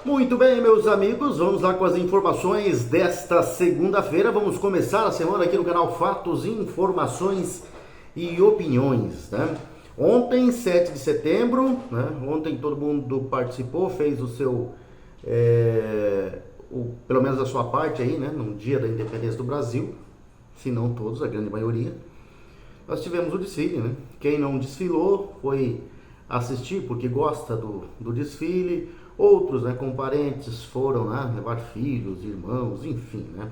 Muito bem, meus amigos, vamos lá com as informações desta segunda-feira. Vamos começar a semana aqui no canal Fatos, Informações e Opiniões, né? Ontem, 7 de setembro, né? Ontem todo mundo participou, fez o seu, pelo menos a sua parte aí, né? No dia da independência do Brasil, se não todos, a grande maioria. Nós tivemos o desfile, né? Quem não desfilou foi assistir porque gosta do desfile. Outros, né, com parentes, foram, né, levar filhos, irmãos, enfim, né,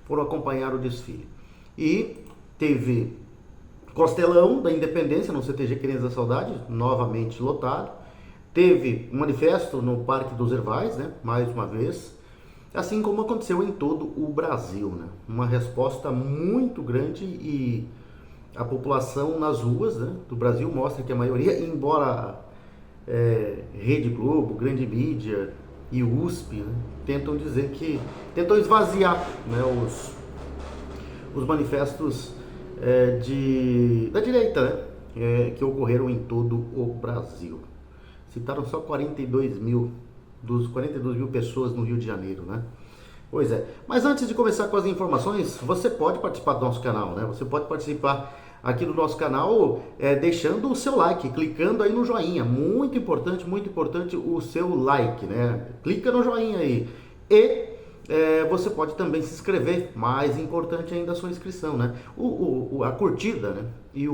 foram acompanhar o desfile. E teve Costelão da Independência no CTG Crianças da Saudade, novamente lotado. Teve um manifesto no Parque dos Hervais, né, mais uma vez. Assim como aconteceu em todo o Brasil, né, uma resposta muito grande e a população nas ruas, né, do Brasil mostra que a maioria, embora Rede Globo, Grande Mídia e USP, né, tentam esvaziar, né, os manifestos da direita, né, que ocorreram em todo o Brasil. Citaram só 42 mil, dos 42 mil pessoas no Rio de Janeiro, né? Pois é, mas antes de começar com as informações, você pode participar do nosso canal, né? Você pode participar aqui do nosso canal deixando o seu like, clicando aí no joinha. Muito importante o seu like, né? Clica no joinha aí. E você pode também se inscrever, mais importante ainda a sua inscrição, né? A curtida, né? E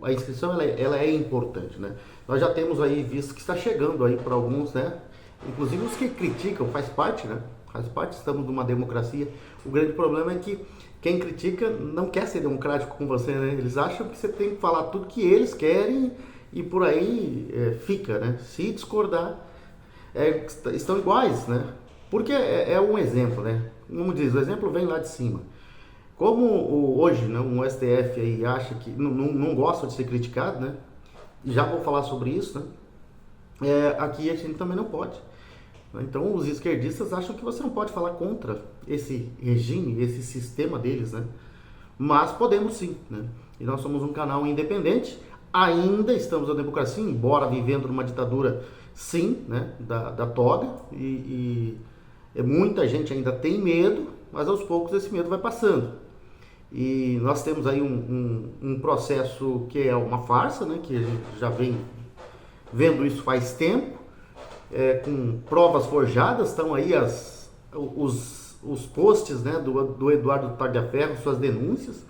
a inscrição ela é importante, né? Nós já temos aí visto que está chegando aí para alguns, né? Inclusive os que criticam, faz parte, né? Faz parte, estamos numa democracia. O grande problema é que quem critica não quer ser democrático com você, né? Eles acham que você tem que falar tudo que eles querem e por aí fica, né? Se discordar, estão iguais, né? Porque é um exemplo, né? Como diz, o exemplo vem lá de cima. Como hoje, né, um STF aí acha que não gosta de ser criticado, né? Já vou falar sobre isso, né? Aqui a gente também não pode. Então os esquerdistas acham que você não pode falar contra esse regime, esse sistema deles, né? Mas podemos sim, né? E nós somos um canal independente, ainda estamos na democracia, embora vivendo numa ditadura, sim, né? Da toga, e muita gente ainda tem medo, mas aos poucos esse medo vai passando. E nós temos aí um processo que é uma farsa, né? Que a gente já vem vendo isso faz tempo. Com provas forjadas, estão aí os posts, né, do Eduardo Tagliaferro, suas denúncias.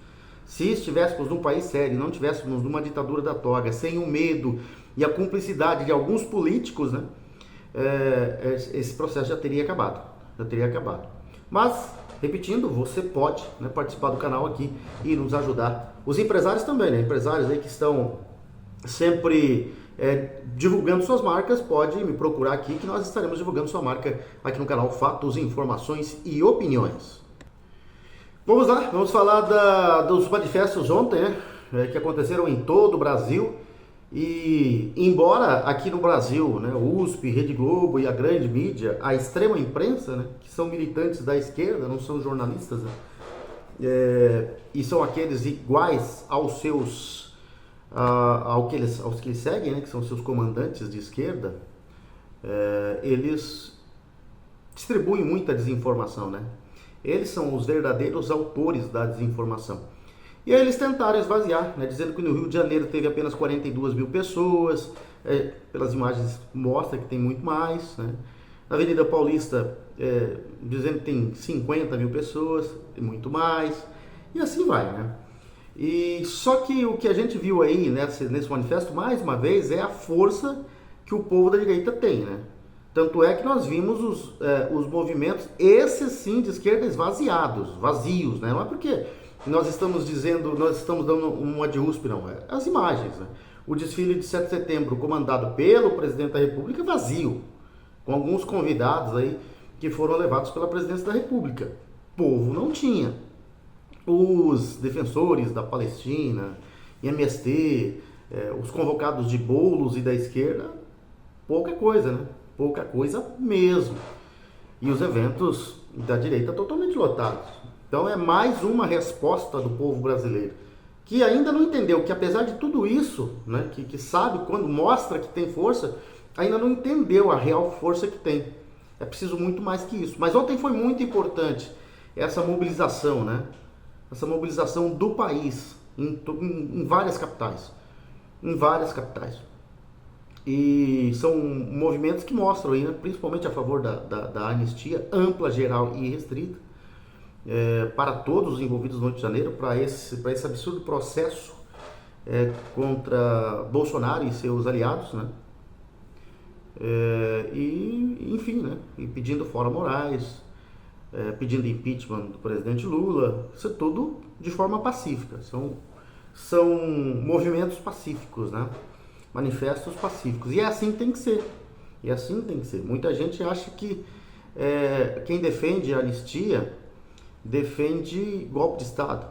Se estivéssemos num país sério, não estivéssemos numa ditadura da toga, sem o medo e a cumplicidade de alguns políticos, né, esse processo já teria acabado. Mas, repetindo, você pode, né, participar do canal aqui e nos ajudar. Os empresários também, né, empresários aí que estão sempre divulgando suas marcas, pode me procurar aqui que nós estaremos divulgando sua marca aqui no canal Fatos, Informações e Opiniões. Vamos lá, vamos falar dos manifestos ontem, né, que aconteceram em todo o Brasil. E embora aqui no Brasil, né, o USP, Rede Globo e a grande mídia, a extrema imprensa, né, que são militantes da esquerda, não são jornalistas, né, e são aqueles iguais aos seus aos que eles seguem, né, que são seus comandantes de esquerda, eles distribuem muita desinformação, né? Eles são os verdadeiros autores da desinformação. E aí eles tentaram esvaziar, né, dizendo que no Rio de Janeiro teve apenas 42 mil pessoas, pelas imagens mostra que tem muito mais, né? Na Avenida Paulista, dizendo que tem 50 mil pessoas, tem muito mais, e assim vai, né? E só que o que a gente viu aí nesse manifesto, mais uma vez, é a força que o povo da direita tem, né? Tanto é que nós vimos os movimentos, esses sim de esquerda, esvaziados, vazios, né? Não é porque nós estamos dando uma de USP, não. As imagens, né? O desfile de 7 de setembro, comandado pelo presidente da República, vazio, com alguns convidados aí que foram levados pela presidência da República. Povo não tinha. Os defensores da Palestina, MST, os convocados de Boulos e da esquerda, pouca coisa, né? Pouca coisa mesmo. E os eventos da direita totalmente lotados. Então é mais uma resposta do povo brasileiro, que ainda não entendeu que apesar de tudo isso, né, que sabe quando mostra que tem força, ainda não entendeu a real força que tem. É preciso muito mais que isso. Mas ontem foi muito importante essa mobilização, né? Essa mobilização do país em várias capitais. Em várias capitais. E são movimentos que mostram aí, né, principalmente a favor da anistia ampla, geral e restrita, para todos os envolvidos no 8 de janeiro, para esse absurdo processo contra Bolsonaro e seus aliados, né? E enfim, né? E pedindo fora Moraes, pedindo impeachment do presidente Lula, isso é tudo de forma pacífica, são movimentos pacíficos, né? Manifestos pacíficos, e é assim que tem que ser, e assim tem que ser. Muita gente acha que quem defende a anistia defende golpe de Estado.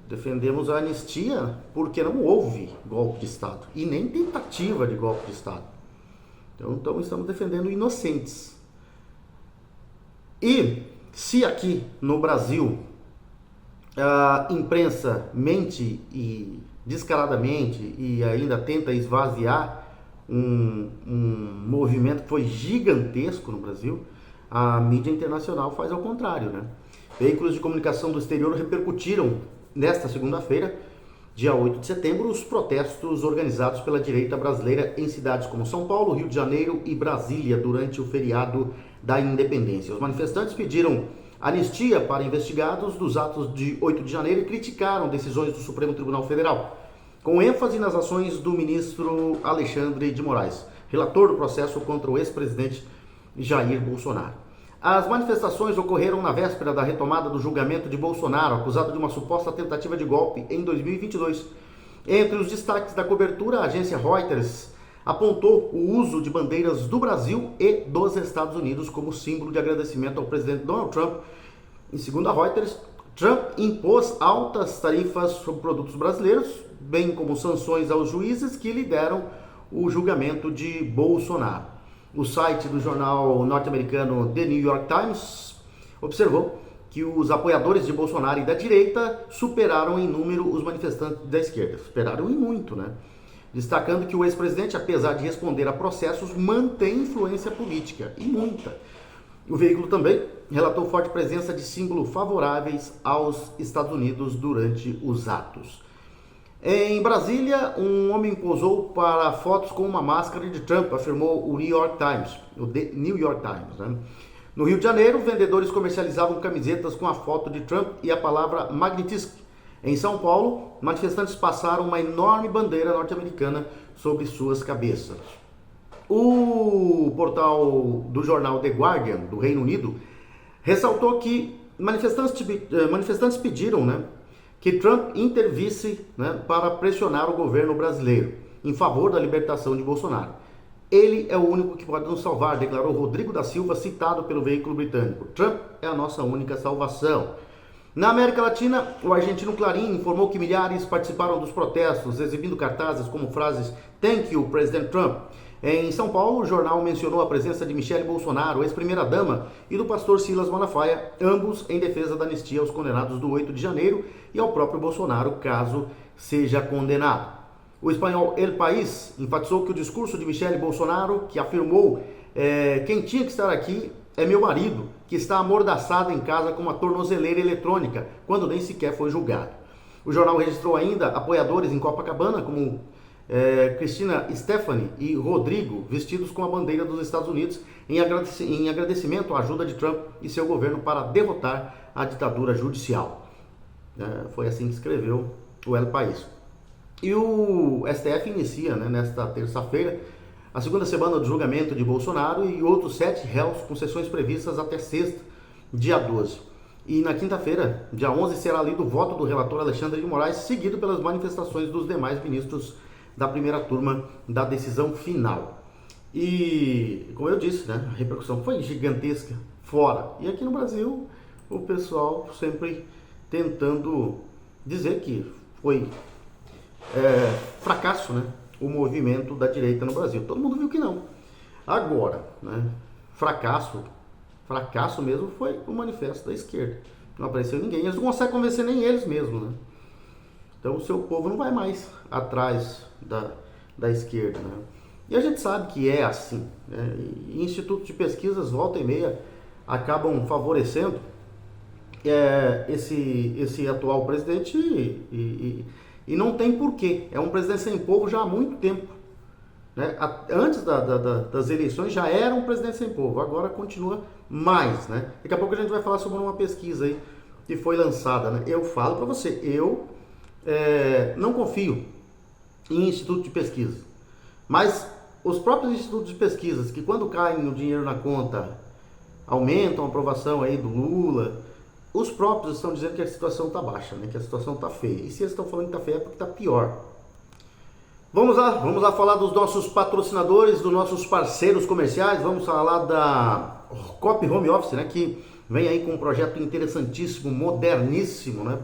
Defendemos a anistia porque não houve golpe de Estado e nem tentativa de golpe de Estado. Então estamos defendendo inocentes. E se aqui no Brasil a imprensa mente e descaradamente e ainda tenta esvaziar um movimento que foi gigantesco no Brasil, a mídia internacional faz ao contrário, né? Veículos de comunicação do exterior repercutiram nesta segunda-feira, dia 8 de setembro, os protestos organizados pela direita brasileira em cidades como São Paulo, Rio de Janeiro e Brasília durante o feriado da Independência. Os manifestantes pediram anistia para investigados dos atos de 8 de janeiro e criticaram decisões do Supremo Tribunal Federal, com ênfase nas ações do ministro Alexandre de Moraes, relator do processo contra o ex-presidente Jair Bolsonaro. As manifestações ocorreram na véspera da retomada do julgamento de Bolsonaro, acusado de uma suposta tentativa de golpe em 2022. Entre os destaques da cobertura, a agência Reuters apontou o uso de bandeiras do Brasil e dos Estados Unidos como símbolo de agradecimento ao presidente Donald Trump. E segundo a Reuters, Trump impôs altas tarifas sobre produtos brasileiros, bem como sanções aos juízes que lideram o julgamento de Bolsonaro. O site do jornal norte-americano The New York Times observou que os apoiadores de Bolsonaro e da direita superaram em número os manifestantes da esquerda. Superaram em muito, né? Destacando que o ex-presidente, apesar de responder a processos, mantém influência política, e muita. O veículo também relatou forte presença de símbolos favoráveis aos Estados Unidos durante os atos. Em Brasília, um homem posou para fotos com uma máscara de Trump, afirmou o New York Times, o The New York Times, né? No Rio de Janeiro, vendedores comercializavam camisetas com a foto de Trump e a palavra Magnifique. Em São Paulo, manifestantes passaram uma enorme bandeira norte-americana sobre suas cabeças. O portal do jornal The Guardian, do Reino Unido, ressaltou que manifestantes pediram, né, que Trump intervisse, né, para pressionar o governo brasileiro em favor da libertação de Bolsonaro. Ele é o único que pode nos salvar, declarou Rodrigo da Silva, citado pelo veículo britânico. Trump é a nossa única salvação. Na América Latina, o argentino Clarín informou que milhares participaram dos protestos, exibindo cartazes como frases "Thank you, President Trump". Em São Paulo, o jornal mencionou a presença de Michele Bolsonaro, ex-primeira-dama, e do pastor Silas Malafaia, ambos em defesa da anistia aos condenados do 8 de janeiro e ao próprio Bolsonaro, caso seja condenado. O espanhol El País enfatizou que o discurso de Michele Bolsonaro, que afirmou quem tinha que estar aqui é meu marido, que está amordaçado em casa com uma tornozeleira eletrônica, quando nem sequer foi julgado. O jornal registrou ainda apoiadores em Copacabana, como Cristina Stephanie e Rodrigo, vestidos com a bandeira dos Estados Unidos, em agradecimento à ajuda de Trump e seu governo para derrotar a ditadura judicial. Foi assim que escreveu o El País. E o STF inicia, né, nesta terça-feira, a segunda semana do julgamento de Bolsonaro e outros 7 réus com sessões previstas até sexta, dia 12. E na quinta-feira, dia 11, será lido o voto do relator Alexandre de Moraes, seguido pelas manifestações dos demais ministros da primeira turma da decisão final. E, como eu disse, né, a repercussão foi gigantesca fora. E aqui no Brasil, o pessoal sempre tentando dizer que foi fracasso, né, o movimento da direita no Brasil. Todo mundo viu que não. Agora, né, fracasso mesmo foi o manifesto da esquerda. Não apareceu ninguém. Eles não conseguem convencer nem eles mesmos, né? Então o seu povo não vai mais atrás da esquerda, né? E a gente sabe que é assim, né? E institutos de pesquisas, volta e meia, acabam favorecendo esse atual presidente e não tem porquê. É um presidente sem povo já há muito tempo. Né? Antes das eleições já era um presidente sem povo, agora continua mais. Né? Daqui a pouco a gente vai falar sobre uma pesquisa aí que foi lançada. Né? Eu falo para você, eu não confio em instituto de pesquisa, mas os próprios institutos de pesquisas que quando caem o dinheiro na conta aumentam a aprovação aí do Lula, os próprios estão dizendo que a situação está baixa, né? Que a situação está feia. E se eles estão falando que está feia é porque está pior. Vamos lá falar dos nossos patrocinadores, dos nossos parceiros comerciais. Vamos falar da Cop Home Office, né? Que vem aí com um projeto interessantíssimo, moderníssimo, né?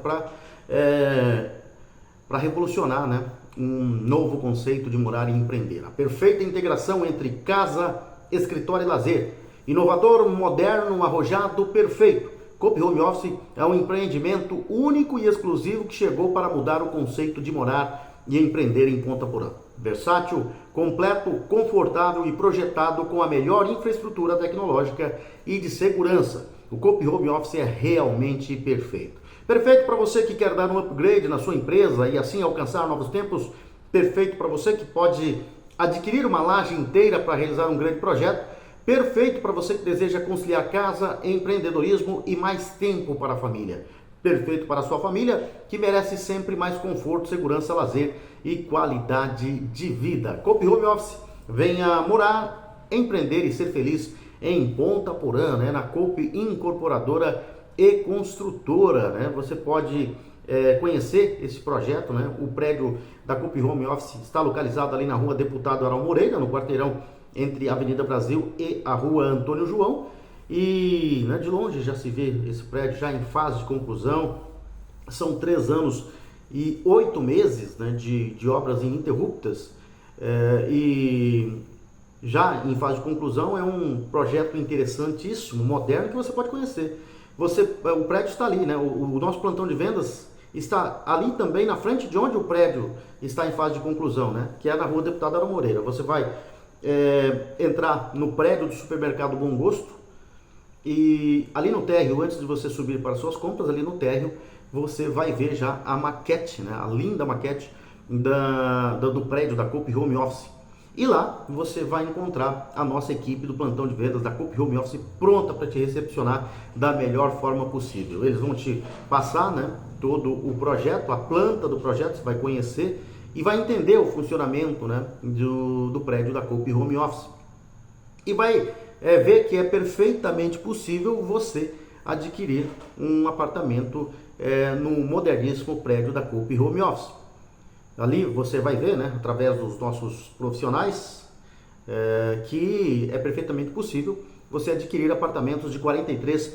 Para revolucionar, né? Um novo conceito de morar e empreender. A perfeita integração entre casa, escritório e lazer. Inovador, moderno, arrojado, perfeito. Cop Home Office é um empreendimento único e exclusivo que chegou para mudar o conceito de morar e empreender em Ponta Porã. Versátil, completo, confortável e projetado com a melhor infraestrutura tecnológica e de segurança. O Cop Home Office é realmente perfeito. Perfeito para você que quer dar um upgrade na sua empresa e assim alcançar novos tempos. Perfeito para você que pode adquirir uma laje inteira para realizar um grande projeto. Perfeito para você que deseja conciliar casa, empreendedorismo e mais tempo para a família. Perfeito para a sua família que merece sempre mais conforto, segurança, lazer e qualidade de vida. Cop Home Office, venha morar, empreender e ser feliz em Ponta Porã, né? Na Cop Incorporadora e Construtora, né? Você pode conhecer esse projeto, né? O prédio da Cop Home Office está localizado ali na rua Deputado Arão Moreira, no quarteirão entre a Avenida Brasil e a Rua Antônio João. E né, de longe já se vê esse prédio já em fase de conclusão. São 3 anos e 8 meses, né, de obras ininterruptas. E já em fase de conclusão é um projeto interessantíssimo, moderno, que você pode conhecer. O prédio está ali, né? O nosso plantão de vendas está ali também na frente de onde o prédio está em fase de conclusão, né? Que é na Rua Deputado Arão Moreira. Você vai entrar no prédio do supermercado Bom Gosto e ali no térreo, antes de você subir para suas compras, ali no térreo você vai ver já a maquete, né? A linda maquete do prédio da Cop Home Office. E lá você vai encontrar a nossa equipe do plantão de vendas da Cop Home Office pronta para te recepcionar da melhor forma possível. Eles vão te passar, né, todo o projeto, a planta do projeto, você vai conhecer e vai entender o funcionamento, né, do prédio da Cop Home Office. E vai ver que é perfeitamente possível você adquirir um apartamento no moderníssimo prédio da Cop Home Office. Ali você vai ver, né, através dos nossos profissionais, que é perfeitamente possível você adquirir apartamentos de 43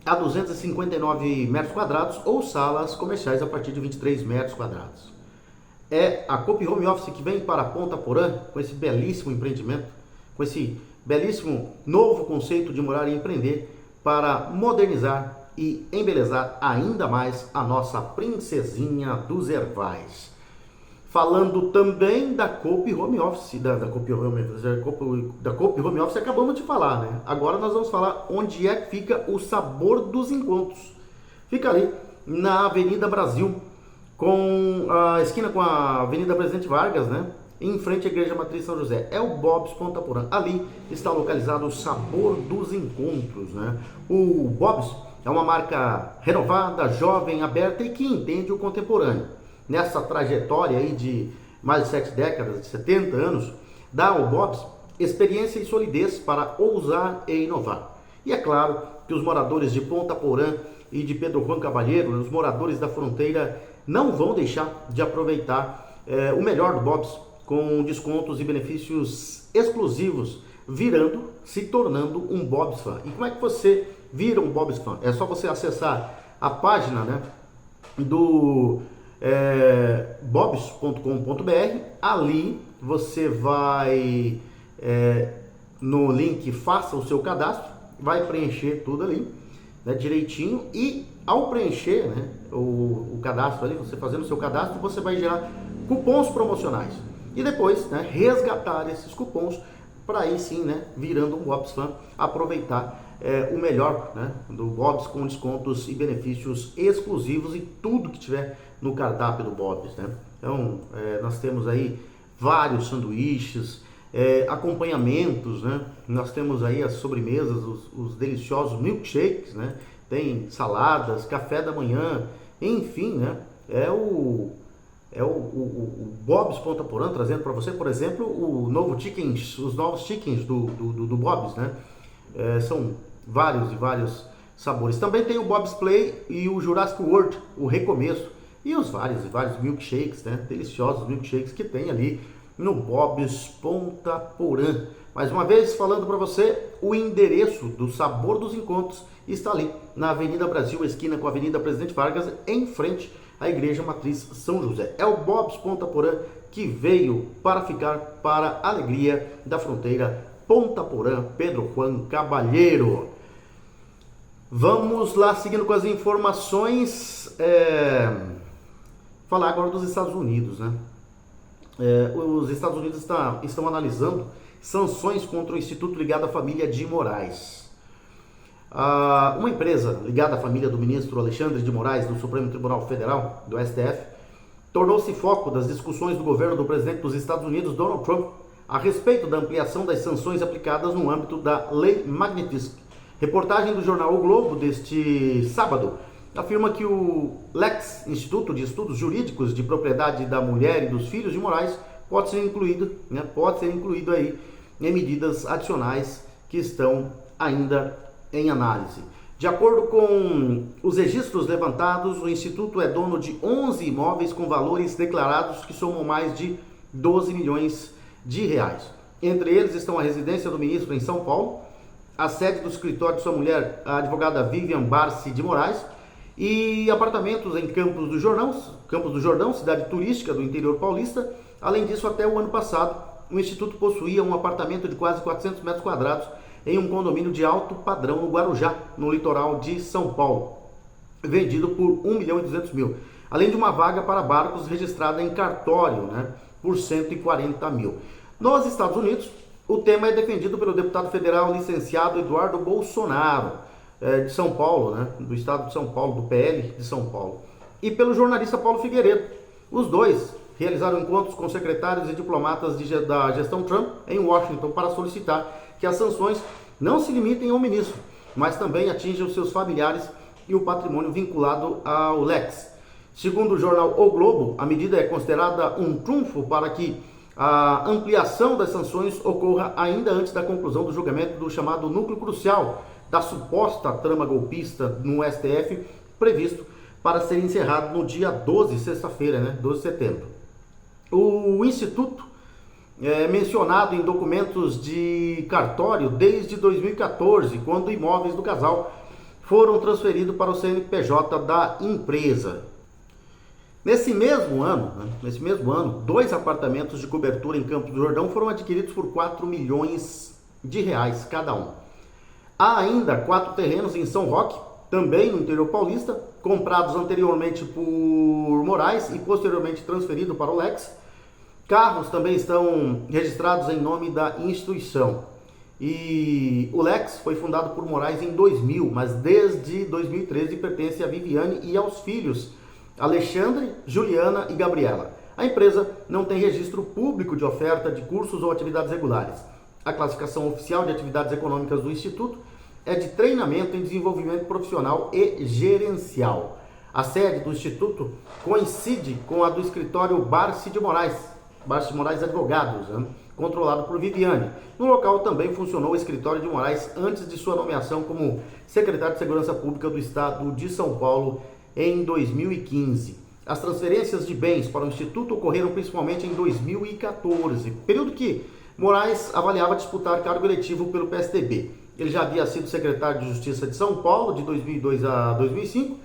a 259 metros quadrados ou salas comerciais a partir de 23 metros quadrados. É a Cop Home Office que vem para Ponta Porã com esse belíssimo empreendimento, com esse belíssimo novo conceito de morar e empreender para modernizar e embelezar ainda mais a nossa princesinha dos Hervais. Falando também da Cop Home Office, da Cop Home Office, acabamos de falar, né? Agora nós vamos falar onde é que fica o Sabor dos Encontros. Fica ali na Avenida Brasil, com a esquina com a Avenida Presidente Vargas, né? Em frente à Igreja Matriz São José. É o Bob's Ponta Porã. Ali está localizado o Sabor dos Encontros, né? O Bob's é uma marca renovada, jovem, aberta e que entende o contemporâneo. Nessa trajetória aí de mais de 7 décadas, de 70 anos, dá ao Bob's experiência e solidez para ousar e inovar. E é claro que os moradores de Ponta Porã e de Pedro Juan Cavalheiro, os moradores da fronteira, não vão deixar de aproveitar o melhor do Bob's, com descontos e benefícios exclusivos, se tornando um Bob's Fan. E como é que você vira um Bob's Fan? É só você acessar a página, né, do bobs.com.br. Ali você vai no link faça o seu cadastro, vai preencher tudo ali, né, direitinho, e ao preencher, né, o cadastro ali, você fazendo o seu cadastro, você vai gerar cupons promocionais. e depois, né, resgatar esses cupons para aí sim, né, virando um Bob's Fan, aproveitar o melhor, né, do Bob's com descontos e benefícios exclusivos e tudo que tiver no cardápio do Bob's, né? Então, nós temos aí vários sanduíches, acompanhamentos, né? Nós temos aí as sobremesas, os deliciosos milkshakes, né? Tem saladas, café da manhã, enfim, né? O Bob's Ponta Porã trazendo para você, por exemplo, os novos chickens do Bob's, né? São vários e vários sabores. Também tem o Bob's Play e o Jurassic World, o recomeço, e os vários e vários milkshakes, né? Deliciosos milkshakes que tem ali no Bob's Ponta Porã. Mais uma vez falando para você, o endereço do Sabor dos Encontros está ali na Avenida Brasil, esquina com a Avenida Presidente Vargas, em frente à Igreja Matriz São José. É o Bob's Ponta Porã que veio para ficar, para a alegria da fronteira Ponta Porã, Pedro Juan Cabalheiro. Vamos lá, seguindo com as informações, falar agora dos Estados Unidos, né? Os Estados Unidos estão analisando sanções contra o Instituto ligado à família de Moraes. Uma empresa ligada à família do ministro Alexandre de Moraes, do Supremo Tribunal Federal, do STF, tornou-se foco das discussões do governo do presidente dos Estados Unidos, Donald Trump, a respeito da ampliação das sanções aplicadas no âmbito da Lei Magnitsky. Reportagem do jornal O Globo deste sábado afirma que o LEX, Instituto de Estudos Jurídicos de Propriedade da Mulher e dos Filhos de Moraes, pode ser incluído aí em medidas adicionais que estão ainda em análise. De acordo com os registros levantados, o Instituto é dono de 11 imóveis com valores declarados que somam mais de 12 milhões de reais. Entre eles estão a residência do ministro em São Paulo, a sede do escritório de sua mulher, a advogada Vivian Barsi de Moraes, e apartamentos em Campos do Jordão, cidade turística do interior paulista. Além disso, até o ano passado, o Instituto possuía um apartamento de quase 400 metros quadrados em um condomínio de alto padrão no Guarujá, no litoral de São Paulo, vendido por 1.200.000, além de uma vaga para barcos registrada em cartório, né, por 140 mil. Nos Estados Unidos, o tema é defendido pelo deputado federal licenciado Eduardo Bolsonaro, de São Paulo, né, do estado de São Paulo, do PL de São Paulo, e pelo jornalista Paulo Figueiredo. Os dois realizaram encontros com secretários e diplomatas da gestão Trump em Washington para solicitar que as sanções não se limitem ao ministro, mas também atinjam seus familiares e o patrimônio vinculado ao LEX. Segundo o jornal O Globo, a medida é considerada um trunfo para que a ampliação das sanções ocorra ainda antes da conclusão do julgamento do chamado núcleo crucial da suposta trama golpista no STF, previsto para ser encerrado no dia 12, sexta-feira, né, 12 de setembro. O Instituto é mencionado em documentos de cartório desde 2014, quando imóveis do casal foram transferidos para o CNPJ da empresa. Nesse mesmo ano, 2 apartamentos de cobertura em Campos do Jordão foram adquiridos por 4 milhões de reais cada um. Há ainda 4 terrenos em São Roque, também no interior paulista, comprados anteriormente por Moraes e posteriormente transferidos para o LEX. Carros também estão registrados em nome da instituição. E o LEX foi fundado por Moraes em 2000, mas desde 2013 pertence a Viviane e aos filhos Alexandre, Juliana e Gabriela. A empresa não tem registro público de oferta de cursos ou atividades regulares. A classificação oficial de atividades econômicas do Instituto é de treinamento em desenvolvimento profissional e gerencial. A sede do Instituto coincide com a do escritório Barsi de Moraes Advogados, né, controlado por Viviane. No local também funcionou o escritório de Moraes antes de sua nomeação como secretário de Segurança Pública do Estado de São Paulo em 2015. As transferências de bens para o Instituto ocorreram principalmente em 2014, período que Moraes avaliava disputar cargo eletivo pelo PSDB. Ele já havia sido secretário de Justiça de São Paulo de 2002 a 2005,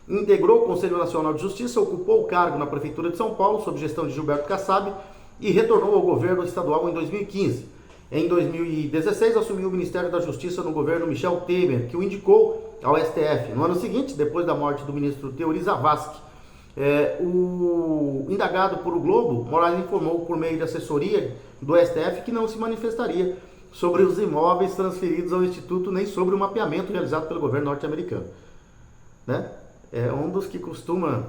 integrou o Conselho Nacional de Justiça, ocupou o cargo na Prefeitura de São Paulo, sob gestão de Gilberto Kassab, e retornou ao governo estadual em 2015. Em 2016, assumiu o Ministério da Justiça no governo Michel Temer, que o indicou ao STF. No ano seguinte, depois da morte do ministro Teori Zavascki, O indagado por O Globo, Moraes informou por meio de assessoria do STF que não se manifestaria sobre os imóveis transferidos ao Instituto nem sobre o mapeamento realizado pelo governo norte-americano. Né? É um dos que costuma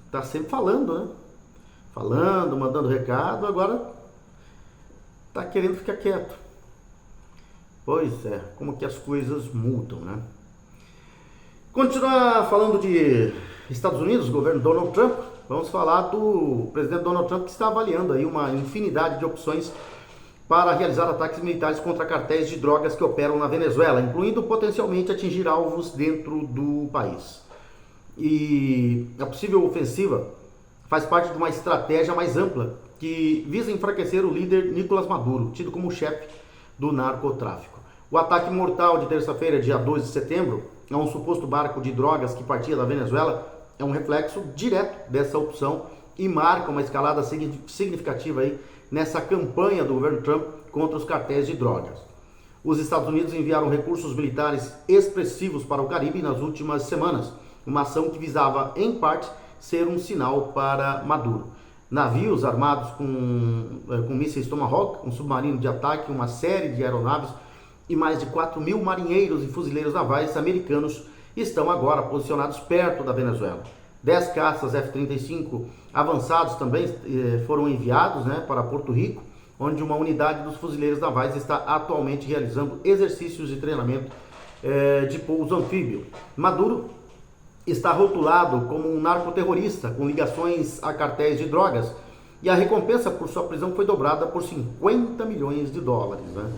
estar sempre falando, né? Falando, mandando recado, agora está querendo ficar quieto. Pois é, como que as coisas mudam, né? Continuar falando de Estados Unidos, governo Donald Trump, vamos falar do presidente Donald Trump, que está avaliando aí uma infinidade de opções para realizar ataques militares contra cartéis de drogas que operam na Venezuela, incluindo potencialmente atingir alvos dentro do país. E a possível ofensiva faz parte de uma estratégia mais ampla que visa enfraquecer o líder Nicolás Maduro, tido como chefe do narcotráfico. O ataque mortal de terça-feira, dia 12 de setembro, a um suposto barco de drogas que partia da Venezuela é um reflexo direto dessa opção e marca uma escalada significativa aí nessa campanha do governo Trump contra os cartéis de drogas. Os Estados Unidos enviaram recursos militares expressivos para o Caribe nas últimas semanas, uma ação que visava, em parte, ser um sinal para Maduro. Navios armados com mísseis Tomahawk, um submarino de ataque, uma série de aeronaves e mais de 4.000 marinheiros e fuzileiros navais americanos estão agora posicionados perto da Venezuela. 10 caças F-35 avançados também foram enviados, né, para Porto Rico, onde uma unidade dos fuzileiros navais está atualmente realizando exercícios de treinamento de pouso anfíbio. Maduro está rotulado como um narcoterrorista com ligações a cartéis de drogas e a recompensa por sua prisão foi dobrada por 50 milhões de dólares. Né?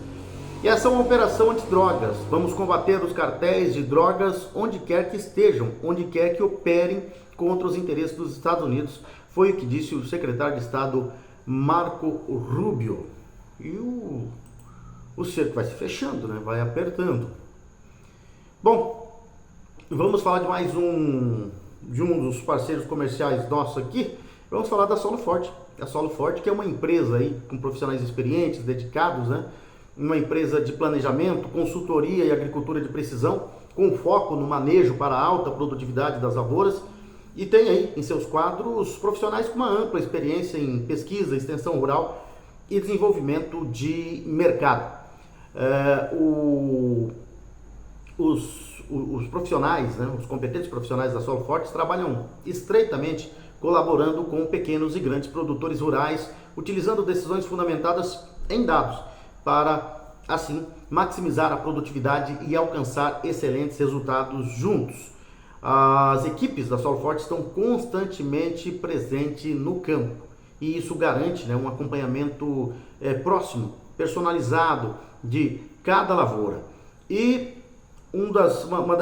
E essa é uma operação antidrogas. Vamos combater os cartéis de drogas onde quer que estejam, onde quer que operem contra os interesses dos Estados Unidos, foi o que disse o secretário de Estado Marco Rubio. E o cerco vai se fechando, né? Vai apertando. Bom, vamos falar de mais um dos parceiros comerciais nossos aqui. Vamos falar da Solo Forte. A Solo Forte, que é uma empresa aí com profissionais experientes, dedicados, né? Uma empresa de planejamento, consultoria e agricultura de precisão, com foco no manejo para a alta produtividade das lavouras, e tem aí em seus quadros profissionais com uma ampla experiência em pesquisa, extensão rural e desenvolvimento de mercado. Os profissionais, né, os competentes profissionais da Solo Forte trabalham estreitamente colaborando com pequenos e grandes produtores rurais, utilizando decisões fundamentadas em dados, para, assim, maximizar a produtividade e alcançar excelentes resultados juntos. As equipes da Solo Forte estão constantemente presentes no campo e isso garante, né, um acompanhamento próximo, personalizado de cada lavoura. E uma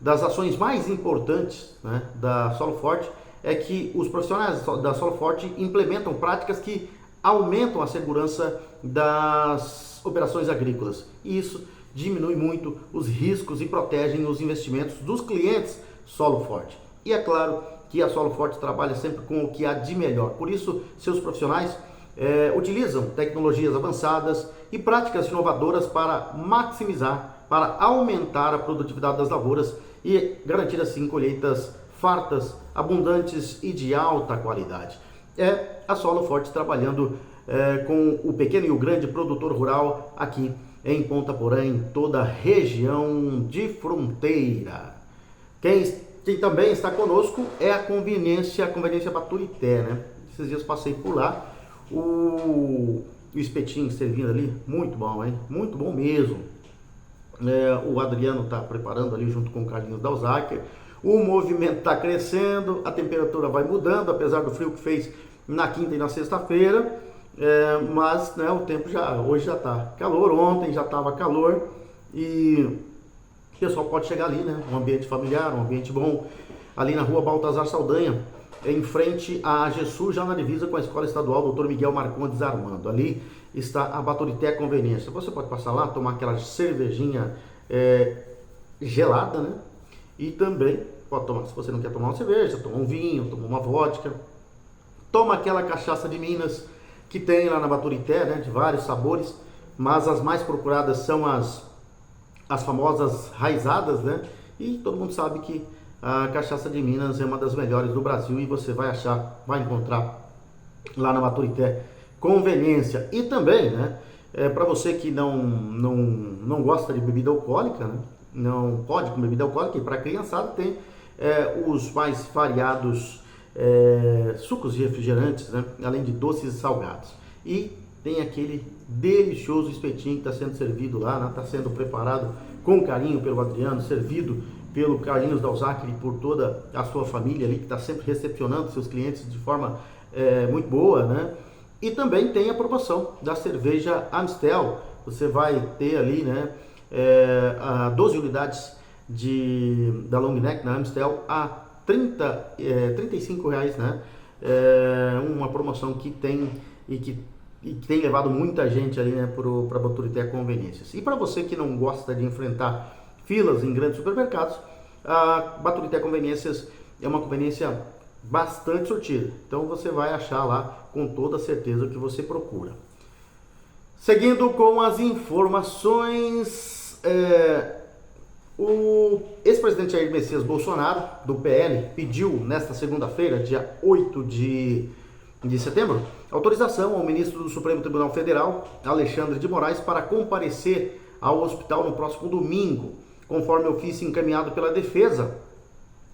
das ações mais importantes, né, da Solo Forte é que os profissionais da Solo Forte implementam práticas que aumentam a segurança das operações agrícolas. E isso diminui muito os riscos e protegem os investimentos dos clientes Solo Forte. E é claro que a Solo Forte trabalha sempre com o que há de melhor. Por isso, seus profissionais utilizam tecnologias avançadas e práticas inovadoras para maximizar, para aumentar a produtividade das lavouras e garantir assim colheitas fartas, abundantes e de alta qualidade. É a Solo Forte trabalhando com o pequeno e o grande produtor rural aqui em Ponta Porã, em toda a região de fronteira. Quem também está conosco é a Conveniência Baturité, né? Esses dias passei por lá, o espetinho servindo ali, muito bom, hein? Muito bom mesmo. O Adriano está preparando ali junto com o Carlinhos Dalzacker. O movimento está crescendo, a temperatura vai mudando, apesar do frio que fez na quinta e na sexta-feira, mas né, o tempo hoje já está calor, ontem já estava calor e o pessoal pode chegar ali, né? Um ambiente familiar, um ambiente bom, ali na rua Baltazar Saldanha, em frente à AGESU, já na divisa com a Escola Estadual Dr. Miguel Marcondes Armando. Ali está a Baturité Conveniência. Você pode passar lá, tomar aquela cervejinha gelada, né? E também pode tomar, se você não quer tomar uma cerveja, toma um vinho, toma uma vodka, toma aquela cachaça de Minas que tem lá na Baturité, né, de vários sabores, mas as mais procuradas são as famosas raizadas, né? E todo mundo sabe que a cachaça de Minas é uma das melhores do Brasil e você vai encontrar lá na Baturité Conveniência. E também, né, para você que não gosta de bebida alcoólica, né, não pode comer bebida alcoólica, e para criançada tem os mais variados sucos e refrigerantes, né, além de doces e salgados. E tem aquele delicioso espetinho que está sendo servido lá, está, né, sendo preparado com carinho pelo Adriano, servido pelo Carlinhos Dalzacri e por toda a sua família ali, que está sempre recepcionando seus clientes de forma muito boa, né? E também tem a promoção da cerveja Amstel. Você vai ter ali, né, 12 unidades da long neck na Amstel a R$35, né? Uma promoção que tem e que tem levado muita gente ali, né, para a Baturité Conveniências. E para você que não gosta de enfrentar filas em grandes supermercados, a Baturité Conveniências é uma conveniência bastante sortida. Então você vai achar lá com toda certeza o que você procura. Seguindo com as informações, o ex-presidente Jair Messias Bolsonaro, do PL, pediu nesta segunda-feira, dia 8 de setembro, autorização ao ministro do Supremo Tribunal Federal, Alexandre de Moraes, para comparecer ao hospital no próximo domingo. Conforme ofício encaminhado pela defesa,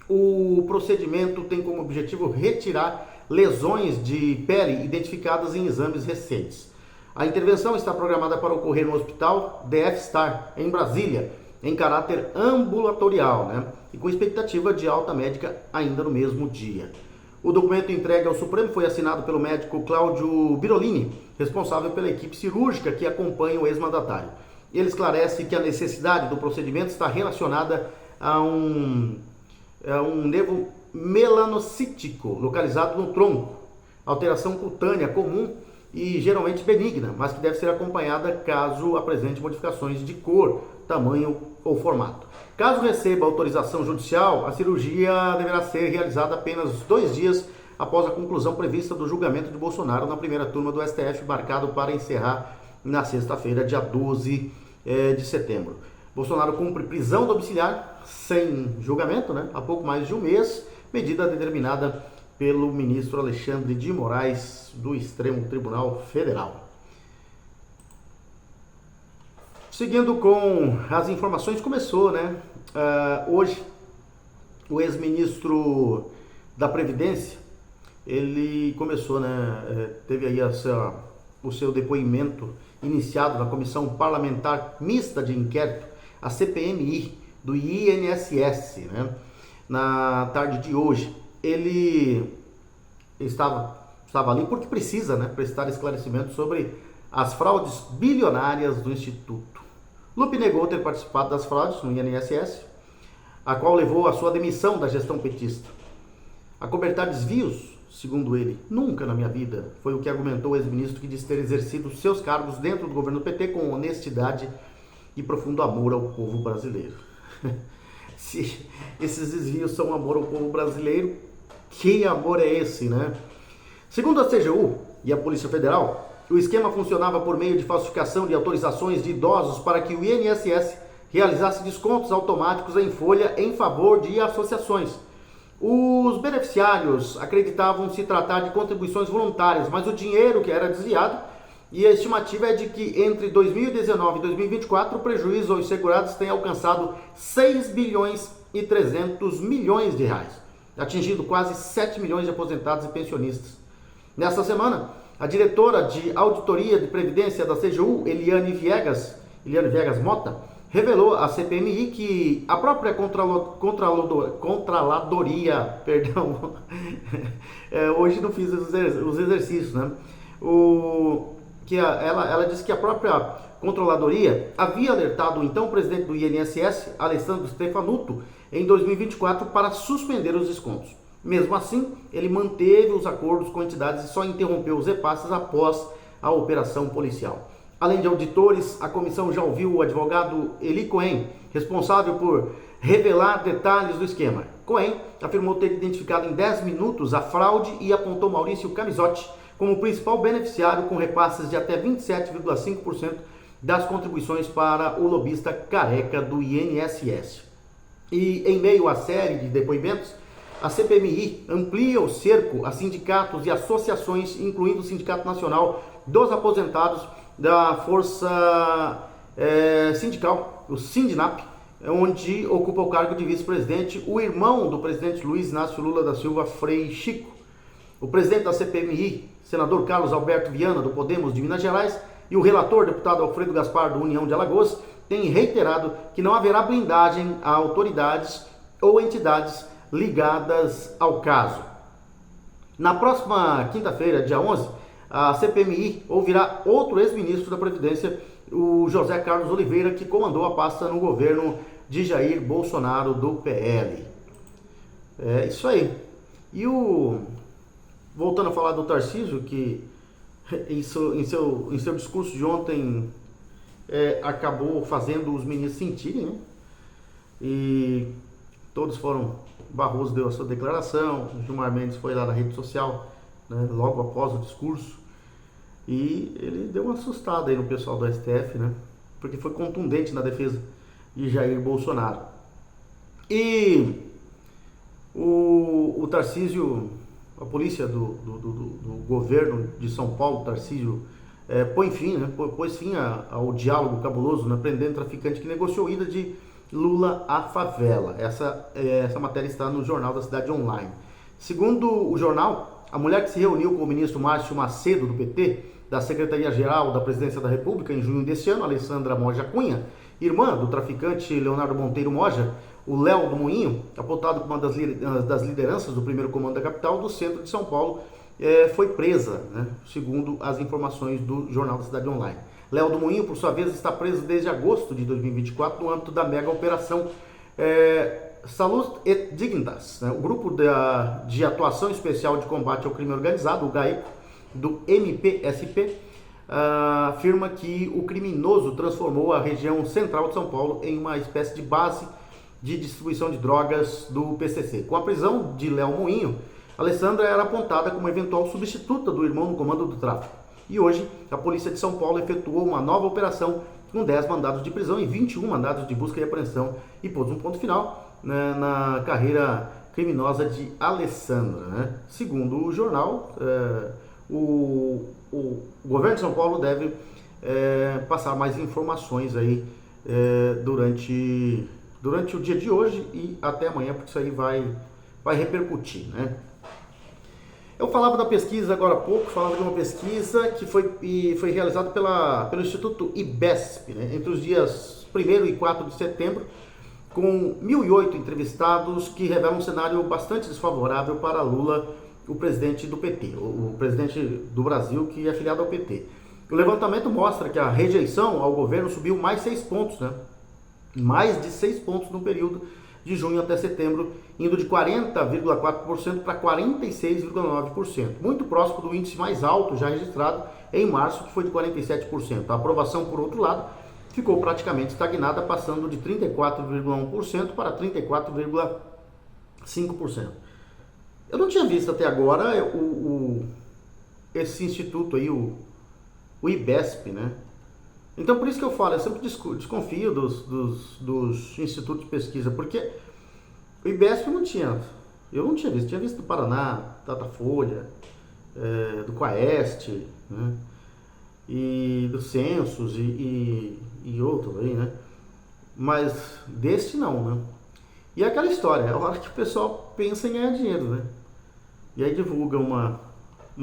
o procedimento tem como objetivo retirar lesões de pele identificadas em exames recentes. A intervenção está programada para ocorrer no Hospital DF Star, em Brasília, em caráter ambulatorial, né? E com expectativa de alta médica ainda no mesmo dia. O documento entregue ao Supremo foi assinado pelo médico Cláudio Birolini, responsável pela equipe cirúrgica que acompanha o ex-mandatário. Ele esclarece que a necessidade do procedimento está relacionada a um nervo melanocítico localizado no tronco, alteração cutânea comum e geralmente benigna, mas que deve ser acompanhada caso apresente modificações de cor, tamanho ou formato. Caso receba autorização judicial, a cirurgia deverá ser realizada apenas 2 dias após a conclusão prevista do julgamento de Bolsonaro na primeira turma do STF, marcado para encerrar na sexta-feira, dia 12 de setembro. Bolsonaro cumpre prisão domiciliar sem julgamento, né, há pouco mais de um mês, medida determinada pelo ministro Alexandre de Moraes, do Supremo Tribunal Federal. Seguindo com as informações, começou, né, hoje, o ex-ministro da Previdência, ele começou, né, teve aí o seu depoimento iniciado na Comissão Parlamentar Mista de Inquérito, a CPMI, do INSS, né, na tarde de hoje. Ele estava ali porque precisa, né, prestar esclarecimento sobre as fraudes bilionárias do Instituto. Lupe negou ter participado das fraudes no INSS, a qual levou à sua demissão da gestão petista. Acobertar desvios, segundo ele, nunca na minha vida, foi o que argumentou o ex-ministro, que disse ter exercido seus cargos dentro do governo PT com honestidade e profundo amor ao povo brasileiro. Se esses desvios são amor ao povo brasileiro, que amor é esse, né? Segundo a CGU e a Polícia Federal, o esquema funcionava por meio de falsificação de autorizações de idosos para que o INSS realizasse descontos automáticos em folha em favor de associações. Os beneficiários acreditavam se tratar de contribuições voluntárias, mas o dinheiro que era desviado, e a estimativa é de que entre 2019 e 2024 o prejuízo aos segurados tenha alcançado 6 bilhões e 300 milhões de reais, atingindo quase 7 milhões de aposentados e pensionistas. Nesta semana, a diretora de Auditoria de Previdência da CGU, Eliane Viegas Mota, revelou à CPMI que a própria Controladoria, hoje não fiz os exercícios, né? Ela disse que a própria Controladoria havia alertado o então presidente do INSS, Alessandro Stefanuto, em 2024 para suspender os descontos. Mesmo assim, ele manteve os acordos com entidades e só interrompeu os repasses após a operação policial. Além de auditores, a comissão já ouviu o advogado Eli Cohen, responsável por revelar detalhes do esquema. Cohen afirmou ter identificado em 10 minutos a fraude e apontou Maurício Camisotti como principal beneficiário, com repasses de até 27,5% das contribuições para o lobista careca do INSS. E em meio à série de depoimentos, a CPMI amplia o cerco a sindicatos e associações, incluindo o Sindicato Nacional dos Aposentados da Força Sindical, o Sindinap, onde ocupa o cargo de vice-presidente o irmão do presidente Luiz Inácio Lula da Silva, Frei Chico. O presidente da CPMI, senador Carlos Alberto Viana, do Podemos de Minas Gerais, e o relator, deputado Alfredo Gaspar, do União de Alagoas, têm reiterado que não haverá blindagem a autoridades ou entidades ligadas ao caso. Na próxima quinta-feira, dia 11, a CPMI ouvirá outro ex-ministro da Previdência, o José Carlos Oliveira, que comandou a pasta no governo de Jair Bolsonaro, do PL. É isso aí. E voltando a falar do Tarcísio, que em seu discurso de ontem acabou fazendo os ministros sentirem, né? E todos foram. Barroso deu a sua declaração, Gilmar Mendes foi lá na rede social, né, logo após o discurso, e ele deu uma assustada aí no pessoal do STF, né? Porque foi contundente na defesa de Jair Bolsonaro. E o Tarcísio, a polícia do governo de São Paulo, Tarcísio, pôs fim ao diálogo cabuloso, né, prendendo traficante que negociou ida de Lula à favela. Essa matéria está no Jornal da Cidade Online. Segundo o jornal, a mulher que se reuniu com o ministro Márcio Macedo, do PT, da Secretaria-Geral da Presidência da República, em junho deste ano, Alessandra Moja Cunha, irmã do traficante Leonardo Monteiro Moja, o Léo do Moinho, apontado como uma das lideranças do primeiro comando da capital, do centro de São Paulo, foi presa, né, segundo as informações do Jornal da Cidade Online. Léo do Moinho, por sua vez, está preso desde agosto de 2024 no âmbito da mega operação Salud et Dignitas, né, o grupo de atuação especial de combate ao crime organizado, o GAECO, do MPSP, afirma que o criminoso transformou a região central de São Paulo em uma espécie de base de distribuição de drogas do PCC. Com a prisão de Léo Moinho, Alessandra era apontada como eventual substituta do irmão no comando do tráfico. E hoje, a Polícia de São Paulo efetuou uma nova operação com 10 mandados de prisão e 21 mandados de busca e apreensão e pôs um ponto final, né, na carreira criminosa de Alessandra, né? Segundo o jornal, o governo de São Paulo deve passar mais informações aí durante o dia de hoje e até amanhã, porque isso aí vai repercutir, né? Eu falava da pesquisa agora há pouco, falava de uma pesquisa que foi realizada pelo Instituto IBESP, né, entre os dias 1º e 4 de setembro, com 1.008 entrevistados, que revelam um cenário bastante desfavorável para Lula, o presidente do PT, o presidente do Brasil, que é afiliado ao PT. O levantamento mostra que a rejeição ao governo subiu mais 6 pontos, né? Mais de 6 pontos no período de junho até setembro, indo de 40,4% para 46,9%, muito próximo do índice mais alto já registrado em março, que foi de 47%. A aprovação, por outro lado, ficou praticamente estagnada, passando de 34,1% para 34,5%. Eu não tinha visto até agora esse instituto aí, o IBESP, né? Então, por isso que eu falo, eu sempre desconfio dos institutos de pesquisa, porque o IBESP eu não tinha visto do Paraná, Datafolha, do Quaest, né? E do Census e outros aí, né? Mas deste não, né? E é aquela história, é a hora que o pessoal pensa em ganhar dinheiro, né? E aí divulga uma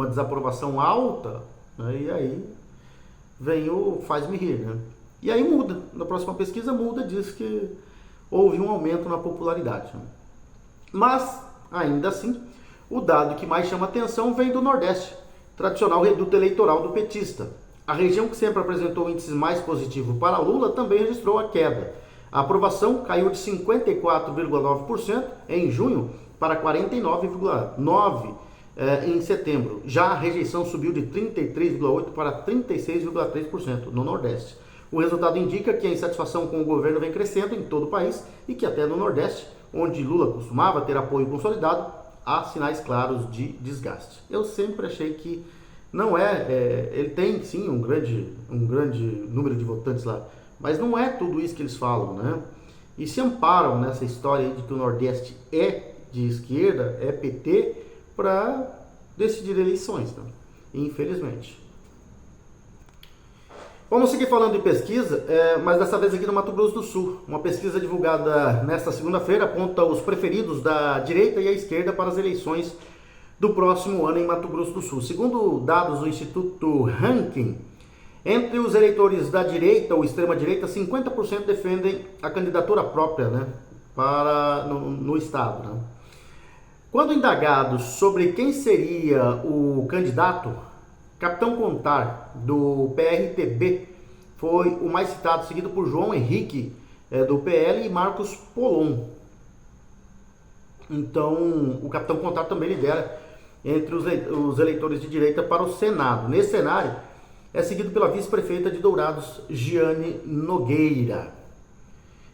desaprovação alta, né? E aí vem o faz-me rir, né? E aí muda, na próxima pesquisa muda, diz que houve um aumento na popularidade, né? Mas, ainda assim, o dado que mais chama atenção vem do Nordeste, tradicional reduto eleitoral do petista. A região que sempre apresentou índices mais positivos para Lula também registrou a queda. A aprovação caiu de 54,9% em junho para 49,9% em setembro. Já a rejeição subiu de 33,8% para 36,3% no Nordeste. O resultado indica que a insatisfação com o governo vem crescendo em todo o país e que até no Nordeste, onde Lula costumava ter apoio consolidado, há sinais claros de desgaste. Eu sempre achei que não ele tem sim um grande número de votantes lá, mas não é tudo isso que eles falam, né? e se amparam nessa história de que o Nordeste é de esquerda, é PT, para decidir eleições, né? Infelizmente. Vamos seguir falando de pesquisa, mas dessa vez aqui no Mato Grosso do Sul. Uma pesquisa divulgada nesta segunda-feira aponta os preferidos da direita e a esquerda para as eleições do próximo ano em Mato Grosso do Sul. Segundo dados do Instituto Ranking, entre os eleitores da direita ou extrema-direita, 50% defendem a candidatura própria, né, no estado. Né? Quando indagados sobre quem seria o candidato, Capitão Contar, do PRTB, foi o mais citado, seguido por João Henrique, do PL, e Marcos Polon. Então, o Capitão Contar também lidera entre os eleitores de direita para o Senado. Nesse cenário, é seguido pela vice-prefeita de Dourados, Giane Nogueira.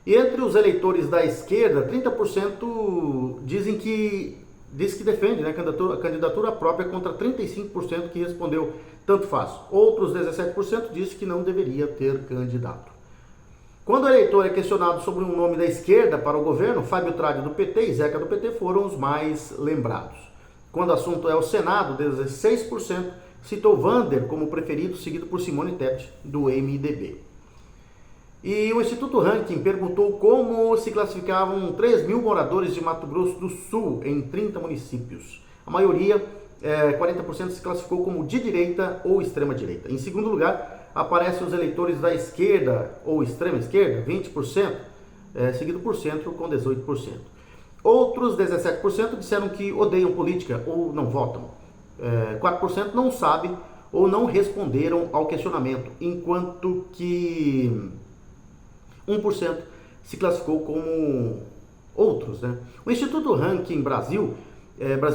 E entre os eleitores da esquerda, 30% diz que defende, né, a candidatura própria, contra 35% que respondeu tanto faz. Outros 17% disse que não deveria ter candidato. Quando o eleitor é questionado sobre um nome da esquerda para o governo, Fábio Tradi do PT e Zeca do PT foram os mais lembrados. Quando o assunto é o Senado, 16% citou Vander como preferido, seguido por Simone Tebet, do MDB. E o Instituto Ranking perguntou como se classificavam 3 mil moradores de Mato Grosso do Sul em 30 municípios. A maioria, 40%, se classificou como de direita ou extrema-direita. Em segundo lugar, aparecem os eleitores da esquerda ou extrema-esquerda, 20%, seguido por centro, com 18%. Outros 17% disseram que odeiam política ou não votam. 4% não sabem ou não responderam ao questionamento, enquanto que 1% se classificou como outros, né? O Instituto Ranking Brasil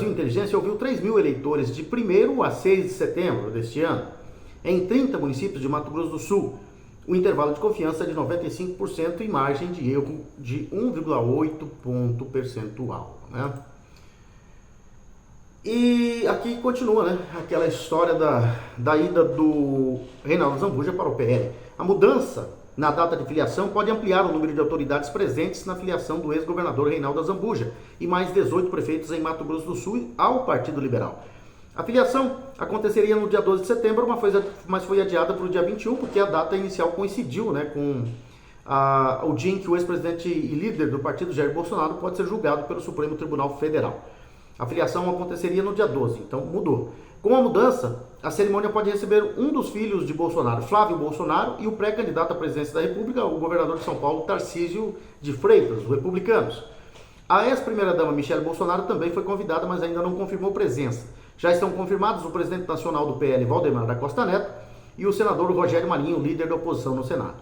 Inteligência, ouviu 3 mil eleitores de 1º a 6 de setembro deste ano, em 30 municípios de Mato Grosso do Sul. O intervalo de confiança é de 95% e margem de erro de 1,8 ponto percentual, né? E aqui continua, né, aquela história da ida do Reinaldo Zambuja para o PL. A mudança na data de filiação pode ampliar o número de autoridades presentes na filiação do ex-governador Reinaldo Zambuja e mais 18 prefeitos em Mato Grosso do Sul ao Partido Liberal. A filiação aconteceria no dia 12 de setembro, mas foi adiada para o dia 21, porque a data inicial coincidiu, né, com o dia em que o ex-presidente e líder do partido, Jair Bolsonaro, pode ser julgado pelo Supremo Tribunal Federal. A filiação aconteceria no dia 12, então mudou. Com a mudança, a cerimônia pode receber um dos filhos de Bolsonaro, Flávio Bolsonaro, e o pré-candidato à presidência da República, o governador de São Paulo, Tarcísio de Freitas, os republicanos. A ex-primeira-dama Michele Bolsonaro também foi convidada, mas ainda não confirmou presença. Já estão confirmados o presidente nacional do PL, Valdemar da Costa Neto, e o senador Rogério Marinho, líder da oposição no Senado.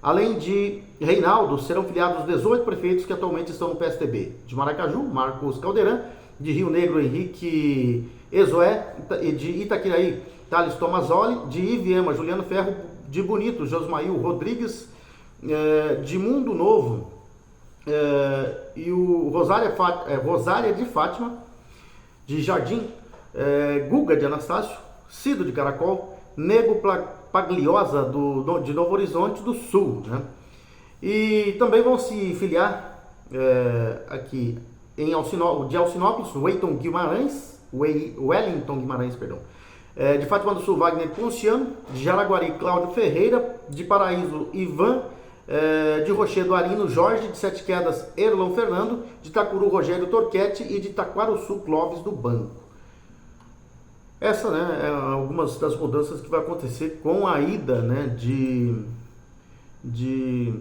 Além de Reinaldo, serão filiados 18 prefeitos que atualmente estão no PSDB. De Maracaju, Marcos Caldeirão; de Rio Negro, Henrique Ezoé; de Itaquiraí, Thales Tomazoli; de Iviema, Juliano Ferro; de Bonito, Josmail Rodrigues; de Mundo Novo, e o Rosária de Fátima; de Jardim, Guga de Anastácio; Cido de Caracol; Nego Pagliosa de Novo Horizonte do Sul, né? E também vão se filiar aqui de Alcinópolis, Wellington Guimarães, de Fátima do Sul, Wagner Ponciano; de Jaraguari, Cláudio Ferreira; de Paraíso, Ivan; de Rochedo Arino, Jorge; de Sete Quedas, Erlon Fernando; de Itacuru, Rogério Torquete; e de Taquaruçu, Clóvis do Banco. Essa, né, é algumas das mudanças que vai acontecer com a ida, né, de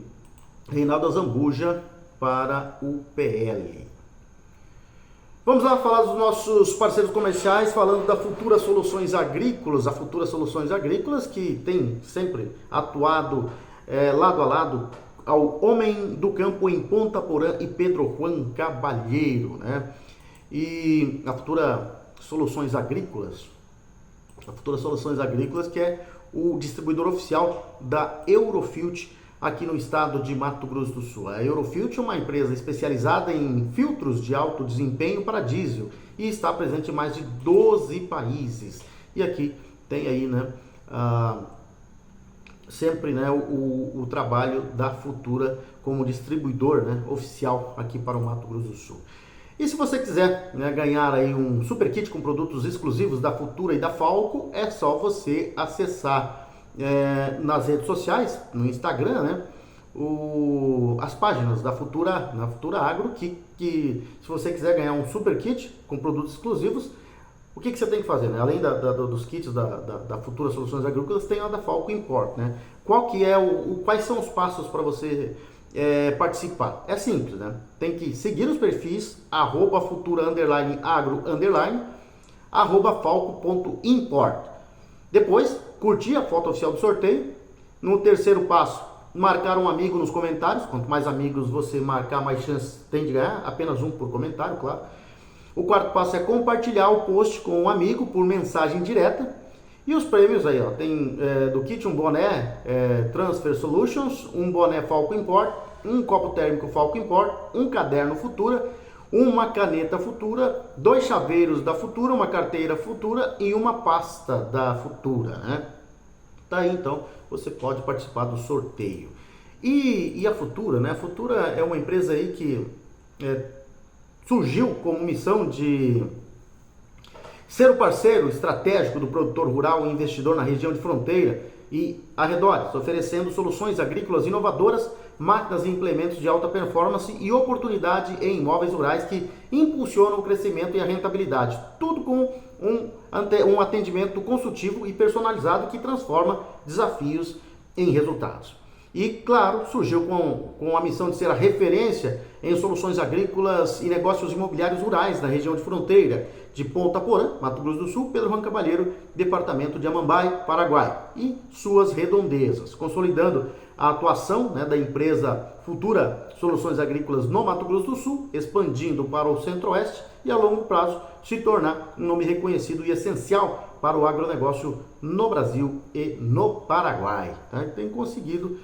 Reinaldo Zambuja para o PL. Vamos lá falar dos nossos parceiros comerciais, falando da Futura Soluções Agrícolas. A Futura Soluções Agrícolas, que tem sempre atuado lado a lado ao homem do campo em Ponta Porã e Pedro Juan Cabalheiro, né? E a Futura Soluções Agrícolas, que é o distribuidor oficial da Eurofilt aqui no estado de Mato Grosso do Sul. A Eurofilt é uma empresa especializada em filtros de alto desempenho para diesel e está presente em mais de 12 países. E aqui tem aí, né, sempre, né, o trabalho da Futura como distribuidor, né, oficial aqui para o Mato Grosso do Sul. E se você quiser, né, ganhar aí um super kit com produtos exclusivos da Futura e da Falco, é só você acessar nas redes sociais, no Instagram, né, as páginas da Futura, na Futura Agro, que se você quiser ganhar um super kit com produtos exclusivos, o que você tem que fazer, né? Além dos kits da Futura Soluções Agrícolas, tem a da Falco Import, né? Quais são os passos para você participar? É simples, né? Tem que seguir os perfis @futura_agro_, @falco.import. Depois, curtir a foto oficial do sorteio. No terceiro passo, marcar um amigo nos comentários. Quanto mais amigos você marcar, mais chance tem de ganhar. Apenas um por comentário, claro. O quarto passo é compartilhar o post com um amigo por mensagem direta. E os prêmios aí, ó, tem do kit um boné Transfer Solutions, um boné Falco Import, um copo térmico Falco Import, um caderno Futura, uma caneta Futura, 2 chaveiros da Futura, uma carteira Futura e uma pasta da Futura, né? Tá aí, então, você pode participar do sorteio. E a Futura, né? A Futura é uma empresa aí que surgiu como missão de ser o parceiro estratégico do produtor rural e investidor na região de fronteira e arredores, oferecendo soluções agrícolas inovadoras, máquinas e implementos de alta performance e oportunidade em imóveis rurais que impulsionam o crescimento e a rentabilidade. Tudo com um atendimento consultivo e personalizado que transforma desafios em resultados. E, claro, surgiu com a missão de ser a referência em soluções agrícolas e negócios imobiliários rurais na região de fronteira de Ponta Porã, Mato Grosso do Sul, Pedro Juan Cavalheiro, departamento de Amambai, Paraguai e suas redondezas, consolidando a atuação, né, da empresa Futura Soluções Agrícolas no Mato Grosso do Sul, expandindo para o Centro-Oeste e a longo prazo se tornar um nome reconhecido e essencial para o agronegócio no Brasil e no Paraguai. Tá? Tem conseguido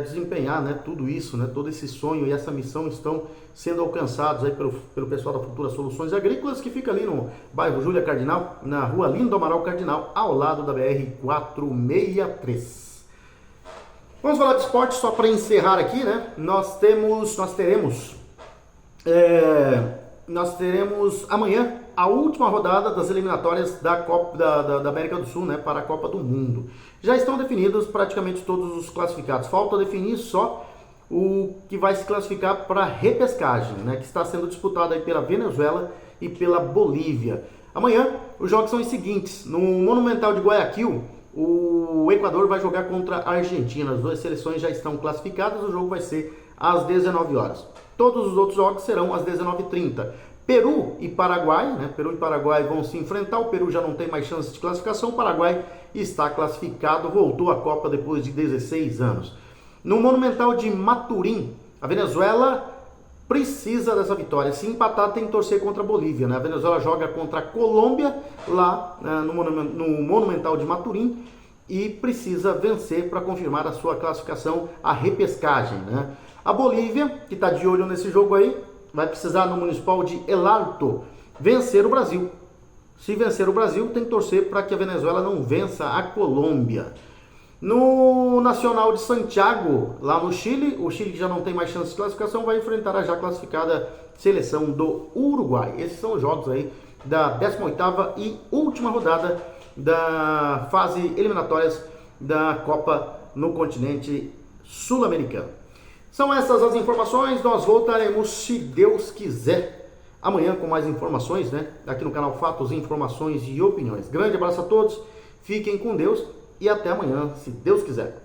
desempenhar, né, tudo isso, né, todo esse sonho e essa missão estão sendo alcançados aí pelo pessoal da Futura Soluções Agrícolas, que fica ali no bairro Júlia Cardinal, na rua Lindo Amaral Cardinal, ao lado da BR-463. Vamos falar de esporte só para encerrar aqui, né? Nós teremos amanhã a última rodada das eliminatórias da Copa da América do Sul, né, para a Copa do Mundo. Já estão definidos praticamente todos os classificados. Falta definir só o que vai se classificar para a repescagem, né, que está sendo disputado aí pela Venezuela e pela Bolívia. Amanhã os jogos são os seguintes: no Monumental de Guayaquil, o Equador vai jogar contra a Argentina. As duas seleções já estão classificadas. O jogo vai ser às 19 horas. Todos os outros jogos serão às 19h30. Peru e Paraguai, né? Peru e Paraguai vão se enfrentar. O Peru já não tem mais chance de classificação. O Paraguai está classificado, voltou à Copa depois de 16 anos. No Monumental de Maturim, a Venezuela precisa dessa vitória. Se empatar, tem que torcer contra a Bolívia, né? A Venezuela joga contra a Colômbia lá no Monumental de Maturim e precisa vencer para confirmar a sua classificação à repescagem, né? A Bolívia, que está de olho nesse jogo aí, vai precisar no Municipal de El Alto vencer o Brasil. Se vencer o Brasil, tem que torcer para que a Venezuela não vença a Colômbia. No Nacional de Santiago, lá no Chile, o Chile, que já não tem mais chance de classificação, vai enfrentar a já classificada seleção do Uruguai. Esses são os jogos aí da 18ª e última rodada da fase eliminatórias da Copa no continente sul-americano. São essas as informações. Nós voltaremos, se Deus quiser, amanhã com mais informações, né? Aqui no canal Fatos, Informações e Opiniões. Grande abraço a todos, fiquem com Deus e até amanhã, se Deus quiser.